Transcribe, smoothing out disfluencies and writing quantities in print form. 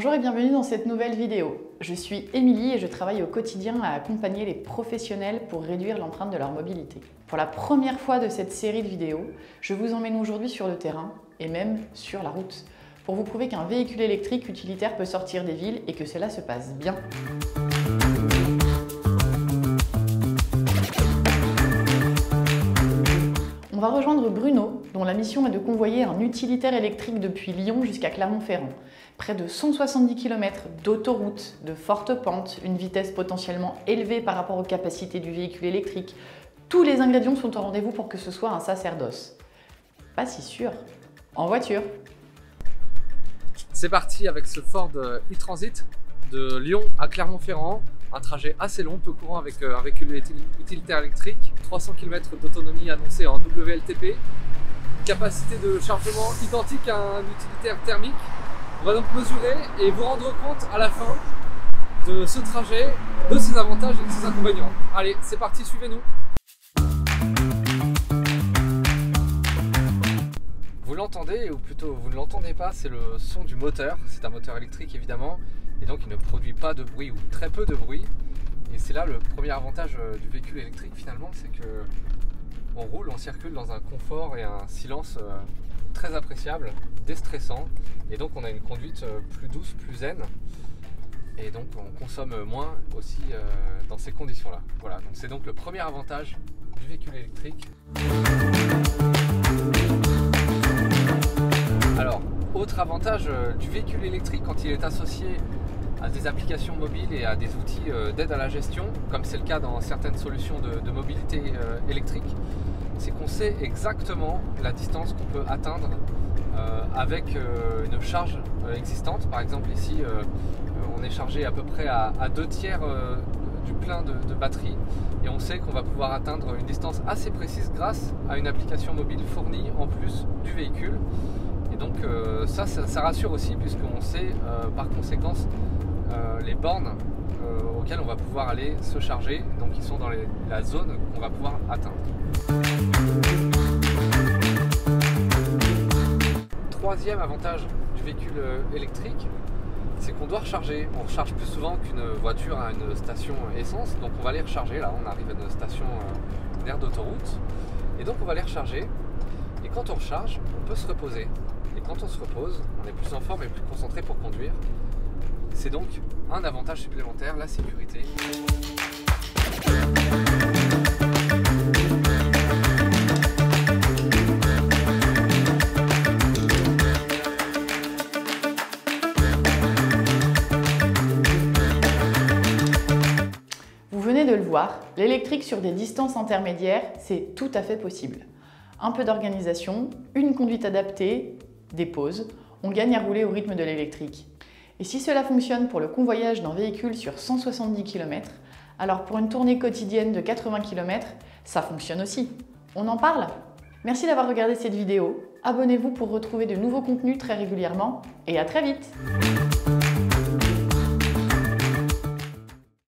Bonjour et bienvenue dans cette nouvelle vidéo. Je suis Émilie et je travaille au quotidien à accompagner les professionnels pour réduire l'empreinte de leur mobilité. Pour la première fois de cette série de vidéos, je vous emmène aujourd'hui sur le terrain et même sur la route pour vous prouver qu'un véhicule électrique utilitaire peut sortir des villes et que cela se passe bien. On va rejoindre Bruno, dont la mission est de convoyer un utilitaire électrique depuis Lyon jusqu'à Clermont-Ferrand. Près de 170 km d'autoroute, de fortes pentes, une vitesse potentiellement élevée par rapport aux capacités du véhicule électrique. Tous les ingrédients sont au rendez-vous pour que ce soit un sacerdoce. Pas si sûr. En voiture. C'est parti avec ce Ford e-Transit de Lyon à Clermont-Ferrand. Un trajet assez long, peu courant avec un véhicule utilitaire électrique. 300 km d'autonomie annoncée en WLTP. Capacité de chargement identique à un utilitaire thermique. On va donc mesurer et vous rendre compte à la fin de ce trajet, de ses avantages et de ses inconvénients. Allez, c'est parti, suivez-nous. Vous l'entendez, ou plutôt vous ne l'entendez pas, c'est le son du moteur. C'est un moteur électrique évidemment, et donc il ne produit pas de bruit ou très peu de bruit. Et c'est là le premier avantage du véhicule électrique finalement, c'est que on roule, on circule dans un confort et un silence très appréciable, déstressant, et donc on a une conduite plus douce, plus zen, et donc on consomme moins aussi dans ces conditions-là. Voilà, donc c'est donc le premier avantage du véhicule électrique. Alors, autre avantage du véhicule électrique quand il est associé à des applications mobiles et à des outils d'aide à la gestion, comme c'est le cas dans certaines solutions de mobilité électrique, c'est qu'on sait exactement la distance qu'on peut atteindre avec une charge existante. Par exemple ici, on est chargé à peu près à 2/3 du plein de batterie, et on sait qu'on va pouvoir atteindre une distance assez précise grâce à une application mobile fournie en plus du véhicule. Et donc ça rassure aussi, puisqu'on sait par conséquence les bornes auxquelles on va pouvoir aller se charger, donc ils sont dans la zone qu'on va pouvoir atteindre. Troisième avantage du véhicule électrique, c'est qu'on doit recharger. On recharge plus souvent qu'une voiture à une station essence, donc on va les recharger. Là on arrive à une station d'aire d'autoroute, et donc on va les recharger, et quand on recharge, on peut se reposer. Et quand on se repose, on est plus en forme et plus concentré pour conduire. C'est donc un avantage supplémentaire, la sécurité. Vous venez de le voir, l'électrique sur des distances intermédiaires, c'est tout à fait possible. Un peu d'organisation, une conduite adaptée, des pauses, on gagne à rouler au rythme de l'électrique. Et si cela fonctionne pour le convoyage d'un véhicule sur 170 km, alors pour une tournée quotidienne de 80 km, ça fonctionne aussi. On en parle? Merci d'avoir regardé cette vidéo, abonnez-vous pour retrouver de nouveaux contenus très régulièrement, et à très vite!